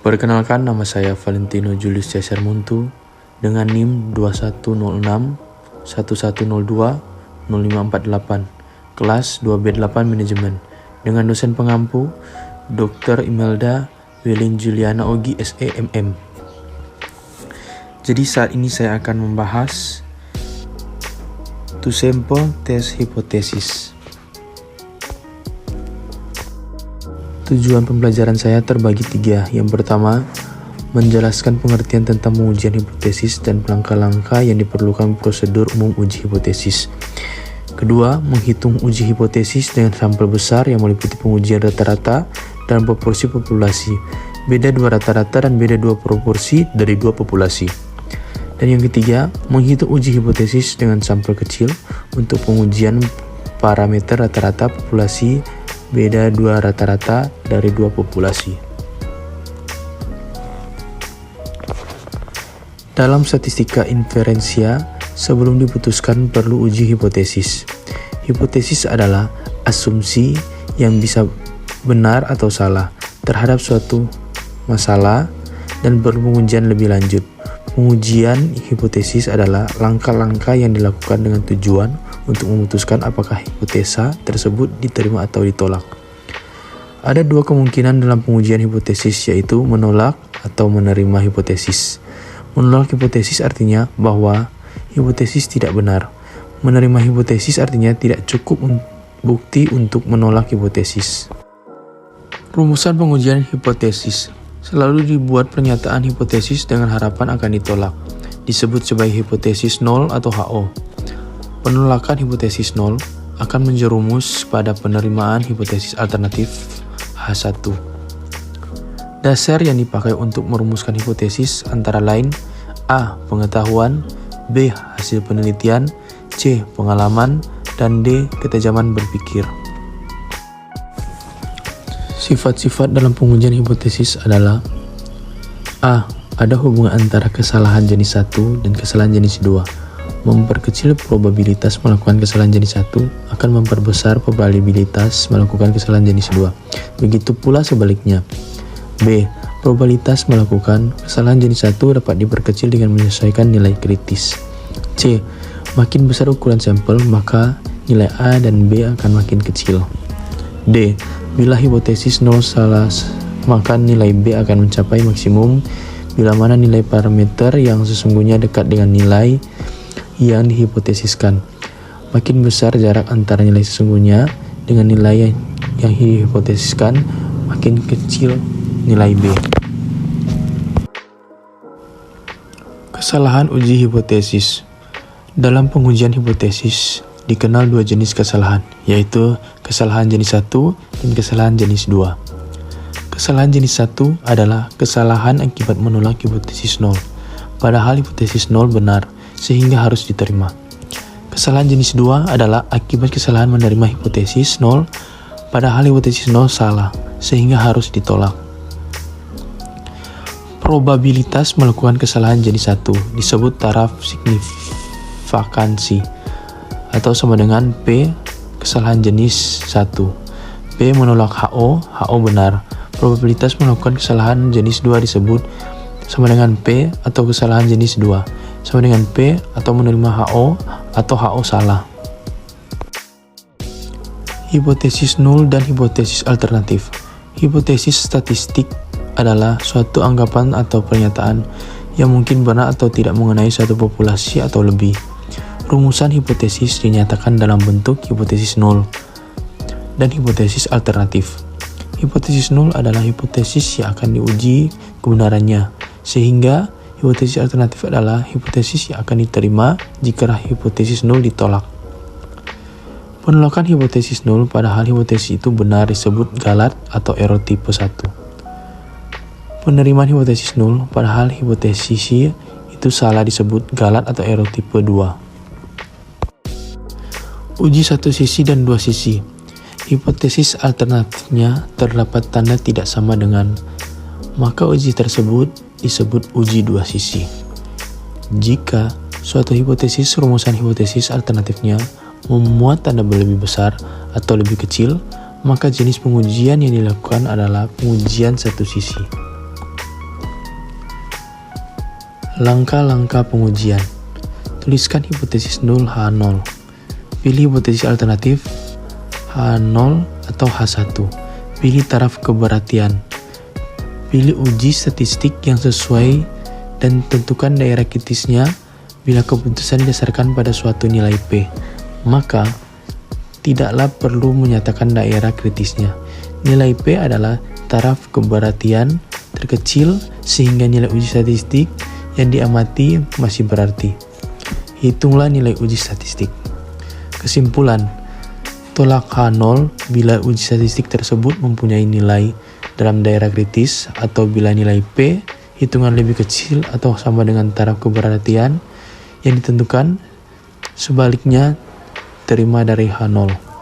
Perkenalkan, nama saya Valentino Julius Cesar Muntu dengan NIM 2106 1102 0548, kelas 2B8 Manajemen, dengan dosen pengampu Dr. Imelda Welin Juliana Ogi SEMM. Jadi saat ini saya akan membahas two sample test hypothesis. Tujuan pembelajaran saya terbagi 3. Yang pertama, menjelaskan pengertian tentang pengujian hipotesis dan langkah-langkah yang diperlukan prosedur umum uji hipotesis. Kedua, menghitung uji hipotesis dengan sampel besar yang meliputi pengujian rata-rata dan proporsi populasi. Beda dua rata-rata dan beda dua proporsi dari dua populasi. Dan yang ketiga, menghitung uji hipotesis dengan sampel kecil untuk pengujian parameter rata-rata populasi, beda dua rata-rata dari dua populasi. Dalam statistika inferensia, sebelum diputuskan perlu uji hipotesis. Hipotesis adalah asumsi yang bisa benar atau salah terhadap suatu masalah dan perlu pengujian lebih lanjut. Pengujian hipotesis adalah langkah-langkah yang dilakukan dengan tujuan untuk memutuskan apakah hipotesa tersebut diterima atau ditolak. Ada dua kemungkinan dalam pengujian hipotesis, yaitu menolak atau menerima hipotesis. Menolak hipotesis artinya bahwa hipotesis tidak benar. Menerima hipotesis artinya tidak cukup bukti untuk menolak hipotesis. Rumusan pengujian hipotesis. Selalu dibuat pernyataan hipotesis dengan harapan akan ditolak. Disebut sebagai hipotesis nol atau HO. Penolakan hipotesis nol akan menjerumus pada penerimaan hipotesis alternatif H1. Dasar yang dipakai untuk merumuskan hipotesis antara lain A. Pengetahuan, B. Hasil penelitian, C. Pengalaman, dan D. Ketajaman berpikir. Sifat-sifat dalam pengujian hipotesis adalah A. Ada hubungan antara kesalahan jenis 1 dan kesalahan jenis 2. Memperkecil probabilitas melakukan kesalahan jenis 1 akan memperbesar probabilitas melakukan kesalahan jenis 2. Begitu pula sebaliknya. B. Probabilitas melakukan kesalahan jenis 1 dapat diperkecil dengan menyesuaikan nilai kritis. C. Makin besar ukuran sampel, maka nilai A dan B akan makin kecil. D. Bila hipotesis 0 salah, maka nilai B akan mencapai maksimum bila mana nilai parameter yang sesungguhnya dekat dengan nilai yang dihipotesiskan. Makin besar jarak antara nilai sesungguhnya dengan nilai yang dihipotesiskan, makin kecil nilai B. Kesalahan uji hipotesis. Dalam pengujian hipotesis dikenal dua jenis kesalahan, yaitu kesalahan jenis 1 dan kesalahan jenis 2. Kesalahan jenis 1 adalah kesalahan akibat menolak hipotesis 0, padahal hipotesis 0 benar, sehingga harus diterima. Kesalahan jenis 2 adalah akibat kesalahan menerima hipotesis 0, padahal hipotesis 0 salah, sehingga harus ditolak. Probabilitas melakukan kesalahan jenis 1 disebut taraf signifikansi, atau sama dengan P kesalahan jenis 1. P menolak HO benar. Probabilitas melakukan kesalahan jenis 2 disebut sama dengan P atau kesalahan jenis 2, sama dengan P atau menerima HO atau HO salah. Hipotesis nul dan hipotesis alternatif. Hipotesis statistik adalah suatu anggapan atau pernyataan yang mungkin benar atau tidak mengenai suatu populasi atau lebih. Rumusan hipotesis dinyatakan dalam bentuk hipotesis nol dan hipotesis alternatif. Hipotesis nol adalah hipotesis yang akan diuji kebenarannya, sehingga hipotesis alternatif adalah hipotesis yang akan diterima jika hipotesis nol ditolak. Penolakan hipotesis nol padahal hipotesis itu benar disebut galat atau error tipe 1. Penerimaan hipotesis nol padahal hipotesis itu salah disebut galat atau error tipe 2. Uji satu sisi dan dua sisi. Hipotesis alternatifnya terdapat tanda tidak sama dengan, maka uji tersebut disebut uji dua sisi. Jika suatu hipotesis rumusan hipotesis alternatifnya memuat tanda lebih besar atau lebih kecil, maka jenis pengujian yang dilakukan adalah pengujian satu sisi. Langkah-langkah pengujian. Tuliskan hipotesis 0 H0. Pilih hipotesis alternatif H0 atau H1. Pilih taraf keberhasilan. Pilih uji statistik yang sesuai dan tentukan daerah kritisnya. Bila keputusan didasarkan pada suatu nilai P, maka tidaklah perlu menyatakan daerah kritisnya. Nilai P adalah taraf keberhasilan terkecil sehingga nilai uji statistik yang diamati masih berarti. Hitunglah nilai uji statistik. Kesimpulan, tolak H0 bila uji statistik tersebut mempunyai nilai dalam daerah kritis atau bila nilai P hitungan lebih kecil atau sama dengan taraf keberhasilan yang ditentukan. Sebaliknya, terima dari H0.